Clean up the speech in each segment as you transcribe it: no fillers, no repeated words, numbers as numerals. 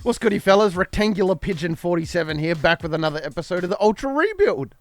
What's goody, fellas? Rectangular Pigeon 47 here, back with another episode of the Ultra Rebuild.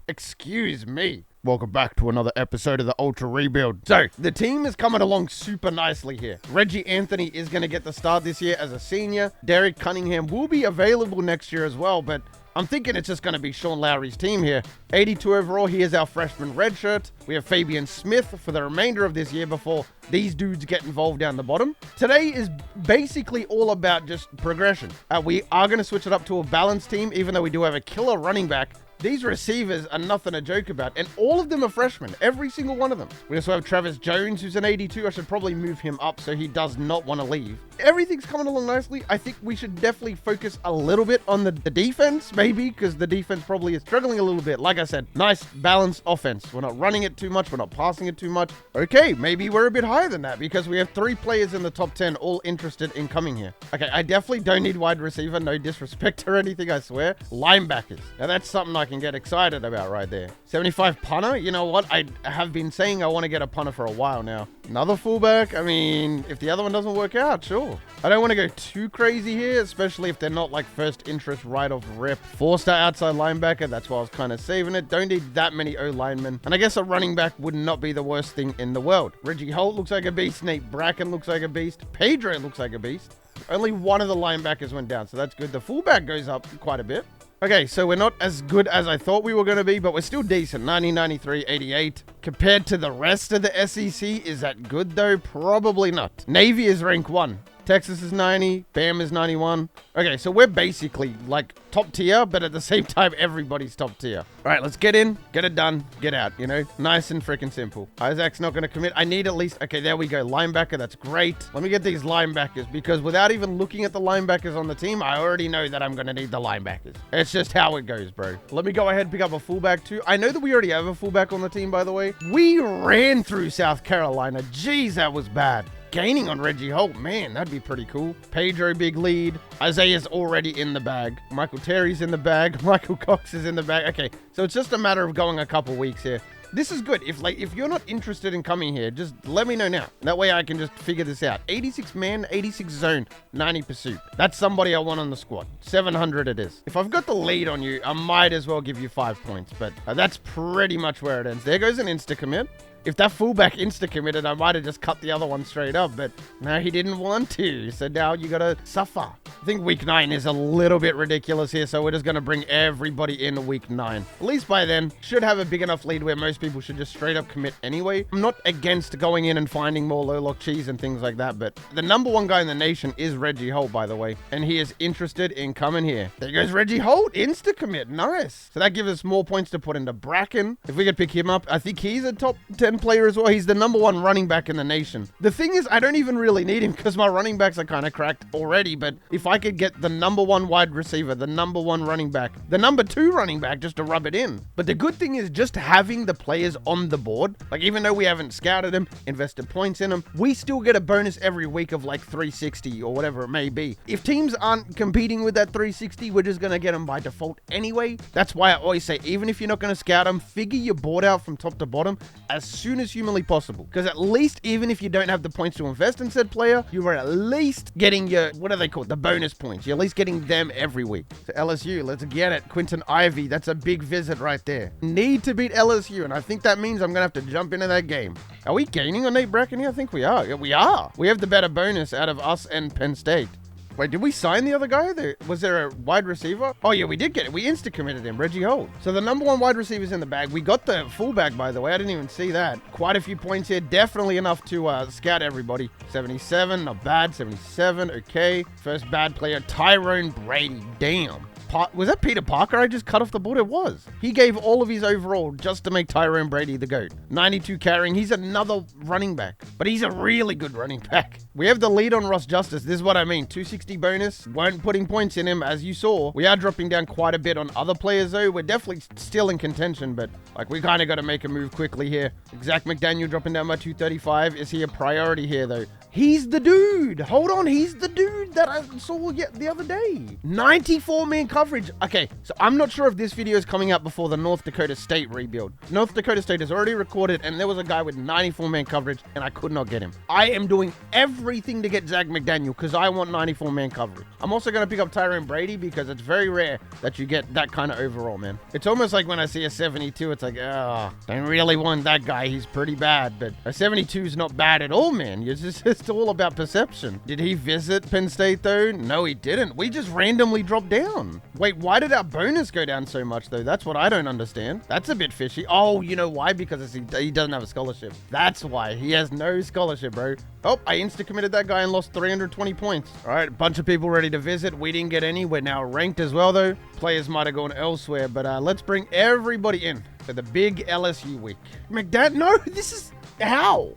Excuse me. Welcome back to another episode of the Ultra Rebuild. So, the team is coming along super nicely here. Reggie Anthony is going to get the start this year as a senior. Derek Cunningham will be available next year as well, but I'm thinking it's just going to be Sean Lowry's team here. 82 overall, he is our freshman redshirt. We have Fabian Smith for the remainder of this year before these dudes get involved down the bottom. Today is basically all about just progression. We are going to switch it up to a balanced team, even though we do have a killer running back. These receivers are nothing to joke about, and all of them are freshmen, every single one of them. We also have Travis Jones, who's an 82. I should probably move him up so he does not want to leave. Everything's coming along nicely. I think we should definitely focus a little bit on the defense, maybe, because the defense probably is struggling a little bit. Like I said, nice, balanced offense. We're not running it too much. We're not passing it too much. Okay, maybe we're a bit higher than that because we have 3 players in the top 10 all interested in coming here. Okay, I definitely don't need wide receiver. No disrespect or anything, I swear. Linebackers. Now, that's something I can get excited about right there. 75 punter. You know what? I have been saying I want to get a punter for a while now. Another fullback. I mean, if the other one doesn't work out, sure. I don't want to go too crazy here, especially if they're not like first interest right off rip. 4-star outside linebacker. That's why I was kind of saving it. Don't need that many O linemen. And I guess a running back would not be the worst thing in the world. Reggie Holt looks like a beast. Nate Bracken looks like a beast. Pedro looks like a beast. Only one of the linebackers went down, so that's good. The fullback goes up quite a bit. Okay, so we're not as good as I thought we were going to be, but we're still decent. 90, 93, 88. Compared to the rest of the SEC, is that good though? Probably not. Navy is rank 1. Texas is 90. Bam is 91. Okay, so we're basically like top tier, but at the same time, everybody's top tier. All right, let's get in, get it done, get out, you know? Nice and freaking simple. Isaac's not going to commit. I need at least... Okay, there we go. Linebacker, that's great. Let me get these linebackers because without even looking at the linebackers on the team, I already know that I'm going to need the linebackers. It's just how it goes, bro. Let me go ahead and pick up a fullback too. I know that we already have a fullback on the team, by the way. We ran through South Carolina. Jeez, that was bad. Gaining on Reggie Holt, man, that'd be pretty cool. Pedro, big lead. Isaiah's already in the bag. Michael Terry's in the bag. Michael Cox is in the bag. Okay, so it's just a matter of going a couple weeks here. This is good. If you're not interested in coming here, just let me know now. That way I can just figure this out. 86 man, 86 zone, 90 pursuit. That's somebody I want on the squad. 700 it is. If I've got the lead on you, I might as well give you 5 points, but that's pretty much where it ends. There goes an insta-commit. If that fullback insta-committed, I might have just cut the other one straight up, but no, he didn't want to, so now you gotta suffer. I think week 9 is a little bit ridiculous here, so we're just gonna bring everybody in week 9. At least by then, should have a big enough lead where most people should just straight up commit anyway. I'm not against going in and finding more low-lock cheese and things like that, but the number 1 guy in the nation is Reggie Holt, by the way, and he is interested in coming here. There goes Reggie Holt, insta-commit, nice. So that gives us more points to put into Bracken. If we could pick him up, I think he's a top 10 player as well. He's the number 1 running back in the nation. The thing is, I don't even really need him because my running backs are kind of cracked already, but if I could get the number 1 wide receiver, the number 1 running back, the number 2 running back just to rub it in. But the good thing is just having the players on the board, like even though we haven't scouted them, invested points in them, we still get a bonus every week of like 360 or whatever it may be. If teams aren't competing with that 360, we're just going to get them by default anyway. That's why I always say, even if you're not going to scout them, figure your board out from top to bottom as soon as humanly possible. Because at least even if you don't have the points to invest in said player, you are at least getting your, what are they called? The bonus points. You're at least getting them every week. So LSU, let's get it. Quinton Ivey, that's a big visit right there. Need to beat LSU, and I think that means I'm going to have to jump into that game. Are we gaining on Nate Bracken here? I think we are. Yeah, we are. We have the better bonus out of us and Penn State. Wait, did we sign the other guy? Was there a wide receiver? Oh, yeah, we did get it. We insta-committed him, Reggie Holt. So the number 1 wide receiver's in the bag. We got the fullback, by the way. I didn't even see that. Quite a few points here. Definitely enough to scout everybody. 77, not bad. 77, okay. First bad player, Tyrone Brady. Damn. Was that Peter Parker I just cut off the board? It was. He gave all of his overall just to make Tyrone Brady the GOAT. 92 carrying. He's another running back, but he's a really good running back. We have the lead on Ross Justice. This is what I mean. 260 bonus. Weren't putting points in him, as you saw. We are dropping down quite a bit on other players, though. We're definitely still in contention, but like we kind of got to make a move quickly here. Zach McDaniel dropping down by 235. Is he a priority here, though? He's the dude. Hold on. He's the dude that I saw the other day. 94 man coverage. Okay, so I'm not sure if this video is coming out before the North Dakota State rebuild. North Dakota State has already recorded, and there was a guy with 94-man coverage, and I could not get him. I am doing everything to get Zach McDaniel because I want 94-man coverage. I'm also going to pick up Tyrone Brady because it's very rare that you get that kind of overall, man. It's almost like when I see a 72, it's like, oh, don't really want that guy. He's pretty bad, but a 72 is not bad at all, man. It's all about perception. Did he visit Penn State, though? No, he didn't. We just randomly dropped down. Wait, why did our bonus go down so much, though? That's what I don't understand. That's a bit fishy. Oh, you know why? Because he doesn't have a scholarship. That's why. He has no scholarship, bro. Oh, I insta-committed that guy and lost 320 points. All right, a bunch of people ready to visit. We didn't get any. We're now ranked as well, though. Players might have gone elsewhere, but let's bring everybody in for the big LSU week. No, this is... How?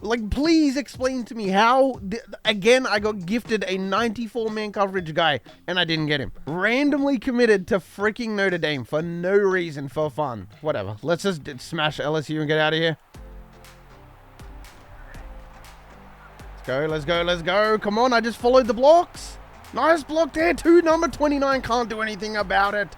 Like, please explain to me how. Again, I got gifted a 94-man coverage guy, and I didn't get him. Randomly committed to freaking Notre Dame for no reason, for fun. Whatever. Let's just smash LSU and get out of here. Let's go. Come on, I just followed the blocks. Nice block there, too. Number 29 can't do anything about it.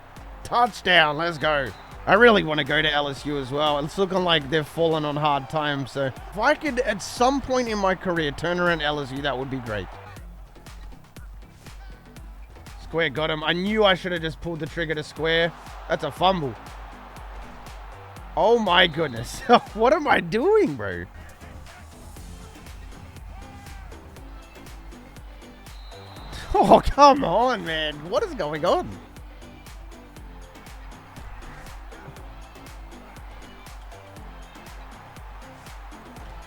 Touchdown. Let's go. I really want to go to LSU as well. It's looking like they've fallen on hard times. So if I could, at some point in my career, turn around LSU, that would be great. Square got him. I knew I should have just pulled the trigger to square. That's a fumble. Oh my goodness. What am I doing, bro? Oh, come on, man. What is going on?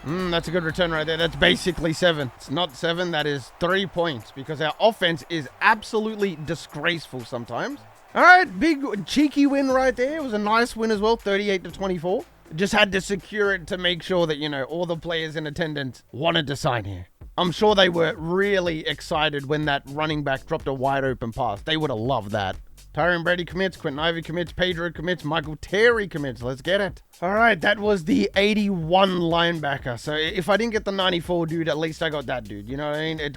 That's a good return right there. That's basically 7. It's not 7. That is 3 points because our offense is absolutely disgraceful sometimes. All right, big cheeky win right there. It was a nice win as well, 38-24. Just had to secure it to make sure that, you know, all the players in attendance wanted to sign here. I'm sure they were really excited when that running back dropped a wide open pass. They would have loved that. Tyrone Brady commits, Quentin Ivey commits, Pedro commits, Michael Terry commits. Let's get it. All right, that was the 81 linebacker. So if I didn't get the 94 dude, at least I got that dude. You know what I mean?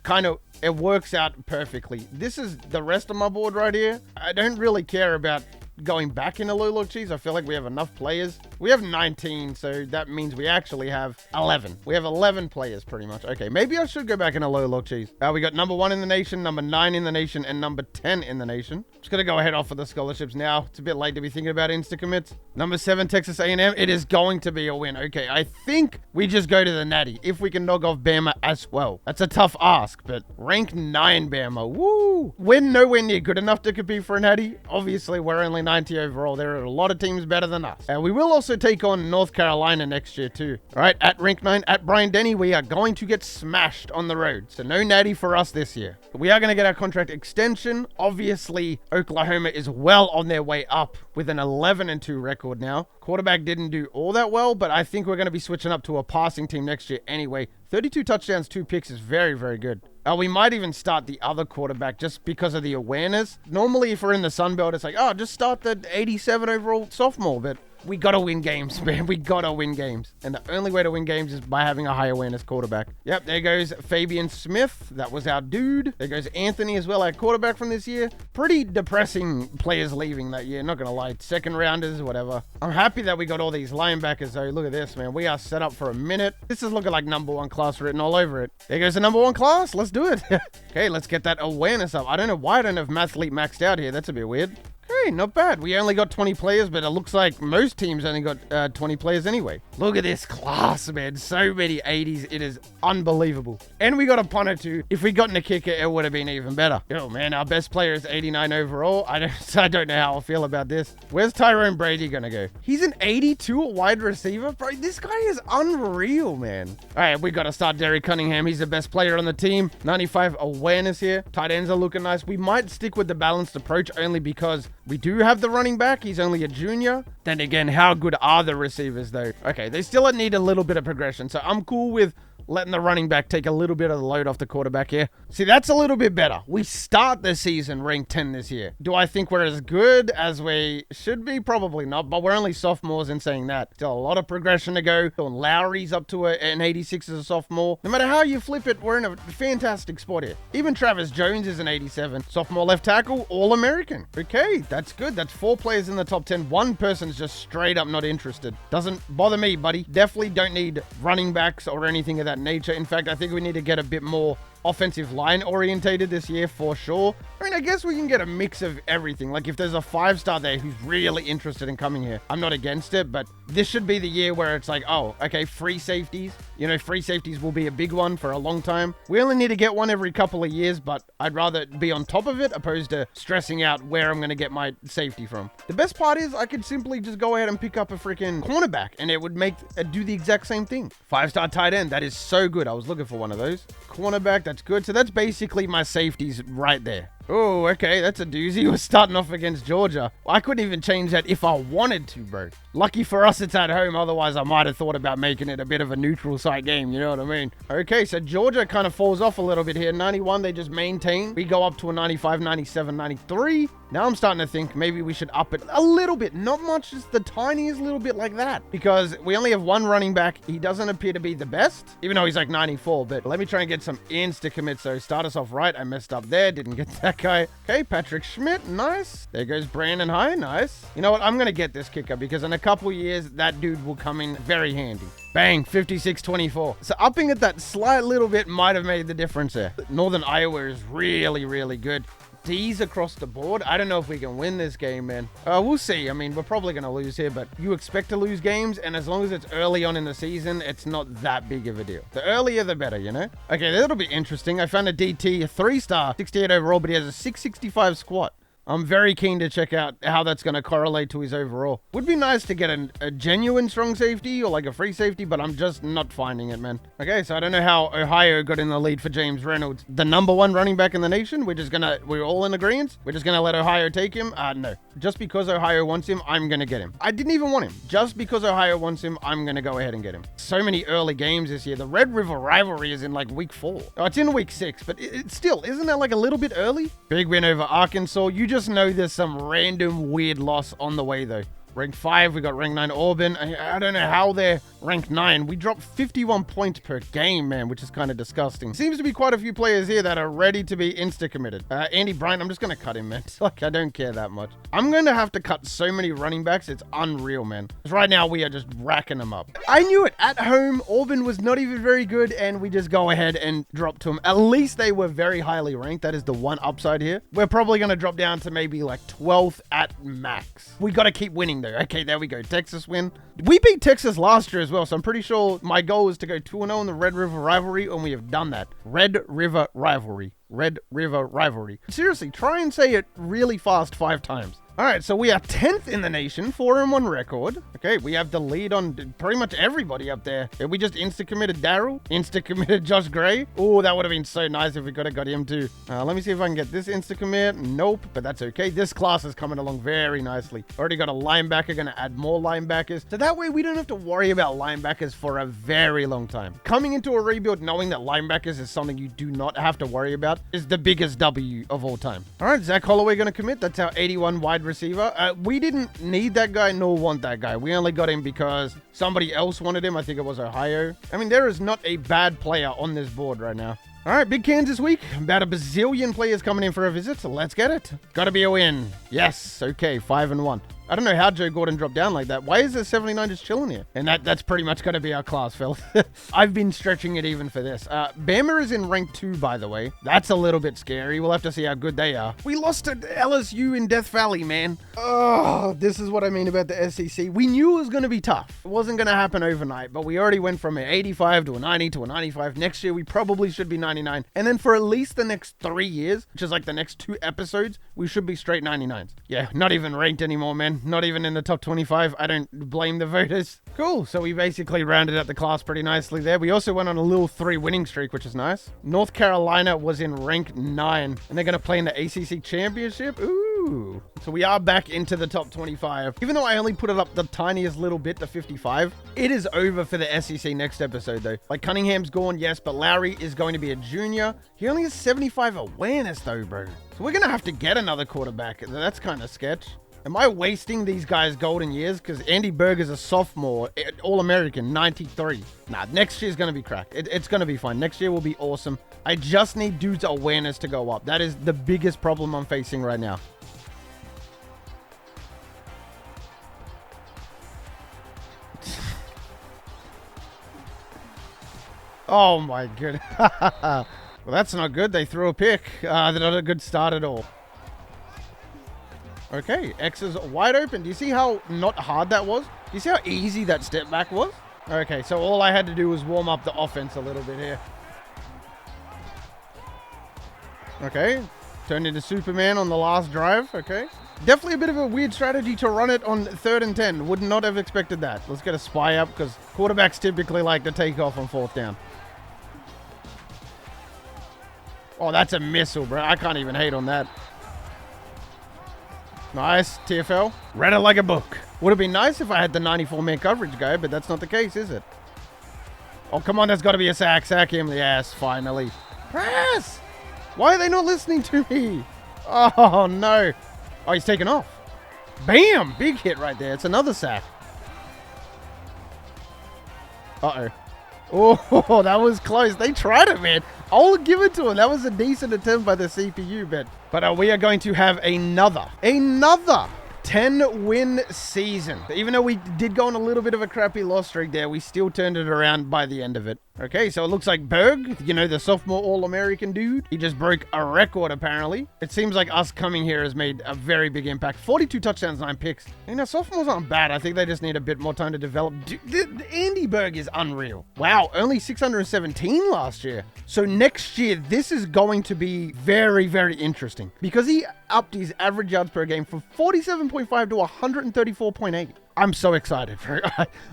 It works out perfectly. This is the rest of my board right here. I don't really care about going back into low log cheese. I feel like we have enough players. We have 19, so that means we actually have 11. We have 11 players pretty much. Okay, maybe I should go back into low log cheese. We got number 1 in the nation, number 9 in the nation, and number 10 in the nation. Just gonna go ahead off of the scholarships now. It's a bit late to be thinking about insta commits. Number 7, Texas A&M. It is going to be a win. Okay, I think we just go to the Natty if we can knock off Bama as well. That's a tough ask, but rank 9 Bama. Woo! We're nowhere near good enough to compete for a Natty. Obviously, we're only 90 overall. There are a lot of teams better than us. And we will also take on North Carolina next year too. All right, at rank 9, at Brian Denny, we are going to get smashed on the road. So no Natty for us this year. But we are going to get our contract extension. Obviously, Oklahoma is well on their way up with an 11-2 record now. Quarterback didn't do all that well, but I think we're going to be switching up to a passing team next year anyway. 32 touchdowns, 2 picks is very, very good. We might even start the other quarterback just because of the awareness. Normally, if we're in the Sun Belt, it's like, oh, just start the 87 overall sophomore. But we got to win games, man. We got to win games. And the only way to win games is by having a high awareness quarterback. Yep, there goes Fabian Smith. That was our dude. There goes Anthony as well, our quarterback from this year. Pretty depressing players leaving that year, not going to lie. Second rounders, whatever. I'm happy that we got all these linebackers, though. Look at this, man. We are set up for a minute. This is looking like number 1 class written all over it. There goes the number 1 class. Let's do it. Okay, let's get that awareness up. I don't know why I don't have Mathlete maxed out here. That's a bit weird. Hey, not bad. We only got 20 players, but it looks like most teams only got 20 players anyway. Look at this class, man. So many 80s. It is unbelievable. And we got a punter too. If we got in a kicker, it would have been even better. Oh, man, our best player is 89 overall. I don't know how I feel about this. Where's Tyrone Brady going to go? He's an 82 at wide receiver? Bro, this guy is unreal, man. All right, we got to start Derek Cunningham. He's the best player on the team. 95 awareness here. Tight ends are looking nice. We might stick with the balanced approach only because we do have the running back. He's only a junior. Then again, how good are the receivers, though? Okay, they still need a little bit of progression. So I'm cool with letting the running back take a little bit of the load off the quarterback here. See, that's a little bit better. We start the season ranked 10 this year. Do I think we're as good as we should be? Probably not, but we're only sophomores in saying that. Still a lot of progression to go. Lowry's up to an 86 as a sophomore. No matter how you flip it, we're in a fantastic spot here. Even Travis Jones is an 87. Sophomore left tackle, All-American. Okay, that's good. That's 4 players in the top 10. One person's just straight up not interested. Doesn't bother me, buddy. Definitely don't need running backs or anything of that nature. In fact, I think we need to get a bit more offensive line orientated this year for sure. I mean, I guess we can get a mix of everything. Like if there's a 5-star there who's really interested in coming here, I'm not against it, but this should be the year where it's like, oh, okay, free safeties. You know, free safeties will be a big one for a long time. We only need to get one every couple of years, but I'd rather be on top of it opposed to stressing out where I'm going to get my safety from. The best part is I could simply just go ahead and pick up a freaking cornerback and it would do the exact same thing. 5-star tight end. That is so good. I was looking for one of those. Cornerback. That's good. So that's basically my safeties right there. Oh, okay, that's a doozy. We're starting off against Georgia. I couldn't even change that if I wanted to, bro. Lucky for us, it's at home. Otherwise, I might have thought about making it a bit of a neutral site game. You know what I mean? Okay, so Georgia kind of falls off a little bit here. 91, they just maintain. We go up to a 95, 97, 93. Now I'm starting to think maybe we should up it a little bit. Not much, just the tiniest little bit like that. Because we only have one running back. He doesn't appear to be the best, even though he's like 94. But let me try and get some insta-commits. So start us off right. I messed up there. Didn't get that guy. Okay, Patrick Schmidt, nice. There goes Brandon High, nice. You know what? I'm going to get this kicker because in a couple years, that dude will come in very handy. Bang, 56-24. So upping it that slight little bit might have made the difference there. Northern Iowa is really, really good. D's across the board. I don't know if we can win this game, man. We'll see. I mean, we're probably going to lose here, but you expect to lose games, and as long as it's early on in the season, it's not that big of a deal. The earlier, the better, you know? Okay, that'll be interesting. I found a DT, a 3-star, 68 overall, but he has a 665 squat. I'm very keen to check out how that's going to correlate to his overall. Would be nice to get a genuine strong safety or like a free safety, but I'm just not finding it, man. Okay, so I don't know how Ohio got in the lead for James Reynolds. The #1 running back in the nation. We're all in agreement. We're just going to let Ohio take him. No. Just because Ohio wants him, I'm going to get him. I didn't even want him. Just because Ohio wants him, I'm going to go ahead and get him. So many early games this year. The Red River rivalry is in like week 4. Oh, it's in week 6, but it's still, isn't that like a little bit early? Big win over Arkansas. You just know there's some random weird loss on the way though. Ranked 5, we got ranked 9 Auburn. I don't know how they're ranked 9. We dropped 51 points per game, man, which is kind of disgusting. Seems to be quite a few players here that are ready to be insta-committed. Andy Bryant, I'm just going to cut him, man. Like, I don't care that much. I'm going to have to cut so many running backs. It's unreal, man. Because right now, we are just racking them up. I knew it. At home, Auburn was not even very good, and we just go ahead and drop to them. At least they were very highly ranked. That is the one upside here. We're probably going to drop down to maybe like 12th at max. We got to keep winning, though. Okay, there we go. Texas win. We beat Texas last year as well, so I'm pretty sure my goal was to go 2-0 in the Red River rivalry, and we have done that. Red River rivalry. Red River rivalry. Seriously, try and say it really fast 5 times. All right, so we are 10th in the nation, 4-1 record. Okay, we have the lead on pretty much everybody up there. We just insta-committed Daryl, insta-committed Josh Gray. Oh, that would have been so nice if we could have got him too. Let me see if I can get this insta-commit. Nope, but that's okay. This class is coming along very nicely. Already got a linebacker, going to add more linebackers. So that way we don't have to worry about linebackers for a very long time. Coming into a rebuild knowing that linebackers is something you do not have to worry about is the biggest W of all time. All right, Zach Holloway going to commit. That's our 81 wide receiver. We didn't need that guy nor want that guy. We only got him because somebody else wanted him. I think it was Ohio. I mean, there is not a bad player on this board right now. All right, big Kansas week. About a bazillion players coming in for a visit, so let's get it. Gotta be a win. Yes, okay, 5-1. I don't know how Joe Gordon dropped down like that. Why is there 79 just chilling here? And that's pretty much going to be our class, Phil. I've been stretching it even for this. Bama is in rank 2, by the way. That's a little bit scary. We'll have to see how good they are. We lost to LSU in Death Valley, man. Oh, this is what I mean about the SEC. We knew it was going to be tough. It wasn't going to happen overnight, but we already went from an 85 to a 90 to a 95. Next year, we probably should be 99. And then for at least the next 3 years, which is like the next 2 episodes, we should be straight 99s. Yeah, not even ranked anymore, man. Not even in the top 25. I don't blame the voters. Cool. So we basically rounded out the class pretty nicely there. We also went on a little 3 winning streak, which is nice. North Carolina was in rank 9, and they're going to play in the ACC championship. Ooh. Ooh. So we are back into the top 25. Even though I only put it up the tiniest little bit to 55, it is over for the SEC next episode, though. Like, Cunningham's gone, yes, but Lowry is going to be a junior. He only has 75 awareness, though, bro. So we're going to have to get another quarterback. That's kind of sketch. Am I wasting these guys' golden years? Because Andy Berger's a sophomore, All-American, 93. Nah, next year's going to be cracked. It's going to be fine. Next year will be awesome. I just need dude's awareness to go up. That is the biggest problem I'm facing right now. Oh my goodness. Well, that's not good. They threw a pick. They're not a good start at all. Okay, X is wide open. Do you see how not hard that was? Do you see how easy that step back was? Okay, so all I had to do was warm up the offense a little bit here. Okay, turned into Superman on the last drive. Okay, definitely a bit of a weird strategy to run it on 3rd and 10. Would not have expected that. Let's get a spy up because quarterbacks typically like to take off on 4th down. Oh, that's a missile, bro. I can't even hate on that. Nice, TFL. Read it like a book. Would have been nice if I had the 94-man coverage guy, but that's not the case, is it? Oh, come on, there's got to be a sack. Sack him in the ass, finally. Press! Why are they not listening to me? Oh, no. Oh, he's taken off. Bam! Big hit right there. It's another sack. Uh-oh. Oh, that was close. They tried it, man. I'll give it to him. That was a decent attempt by the CPU, but we are going to have another 10-win season. Even though we did go on a little bit of a crappy loss streak there, we still turned it around by the end of it. Okay, so it looks like Berg, you know, the sophomore All-American dude, he just broke a record, apparently. It seems like us coming here has made a very big impact. 42 touchdowns, 9 picks. You know, sophomores aren't bad. I think they just need a bit more time to develop. Dude, Andy Berg is unreal. Wow, only 617 last year. So next year, this is going to be very, very interesting because he upped his average yards per game from 47.5 to 134.8. I'm so excited for it.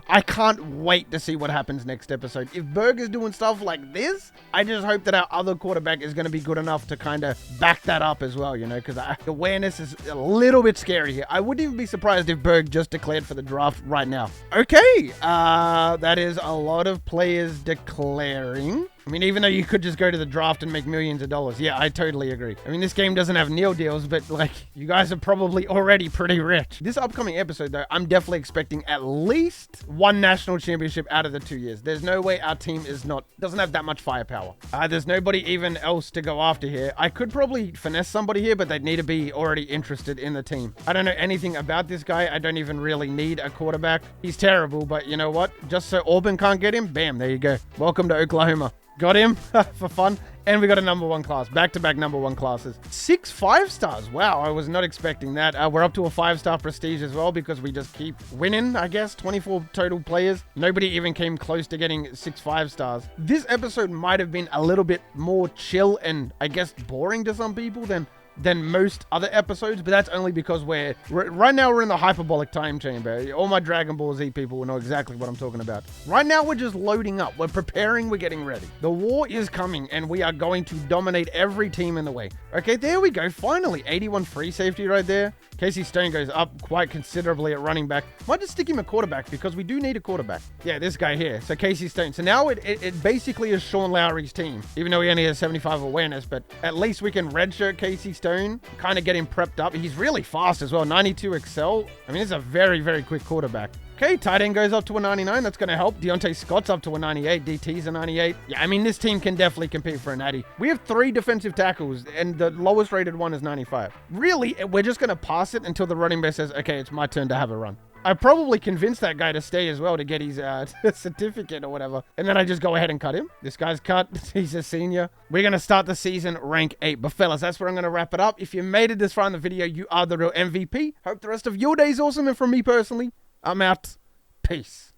I can't wait to see what happens next episode. If Berg is doing stuff like this, I just hope that our other quarterback is going to be good enough to kind of back that up as well, you know, because awareness is a little bit scary here. I wouldn't even be surprised if Berg just declared for the draft right now. Okay, that is a lot of players declaring. I mean, even though you could just go to the draft and make millions of dollars. Yeah, I totally agree. I mean, this game doesn't have Neil deals, but like, you guys are probably already pretty rich. This upcoming episode, though, I'm definitely expecting at least one national championship out of the 2 years. There's no way our team doesn't have that much firepower. There's nobody even else to go after here. I could probably finesse somebody here, but they'd need to be already interested in the team. I don't know anything about this guy. I don't even really need a quarterback. He's terrible, but you know what? Just so Auburn can't get him, bam, there you go. Welcome to Oklahoma. Got him for fun. And we got a #1 class. Back-to-back #1 classes. 6 5-stars. Wow, I was not expecting that. We're up to a 5-star prestige as well because we just keep winning, I guess. 24 total players. Nobody even came close to getting 6 5-stars. This episode might have been a little bit more chill and, I guess, boring to some people than most other episodes, but that's only because right now we're in the hyperbolic time chamber. All my Dragon Ball Z people will know exactly what I'm talking about. Right now we're just loading up. We're preparing. We're getting ready. The war is coming and we are going to dominate every team in the way. Okay, there we go. Finally, 81 free safety right there. Casey Stone goes up quite considerably at running back. Might just stick him a quarterback because we do need a quarterback. Yeah, this guy here. So Casey Stone. So now it basically is Sean Lowry's team, even though he only has 75 awareness, but at least we can redshirt Casey Stone, kind of get him prepped up. He's really fast as well. 92 Excel. I mean, it's a very, very quick quarterback. Okay, tight end goes up to a 99. That's going to help. Deontay Scott's up to a 98. DT's a 98. Yeah, I mean, this team can definitely compete for a natty. We have 3 defensive tackles, and the lowest rated one is 95. Really, we're just going to pass it until the running back says, okay, it's my turn to have a run. I probably convinced that guy to stay as well to get his certificate or whatever. And then I just go ahead and cut him. This guy's cut. He's a senior. We're going to start the season rank 8. But fellas, that's where I'm going to wrap it up. If you made it this far in the video, you are the real MVP. Hope the rest of your day is awesome. And from me personally, I'm out. Peace.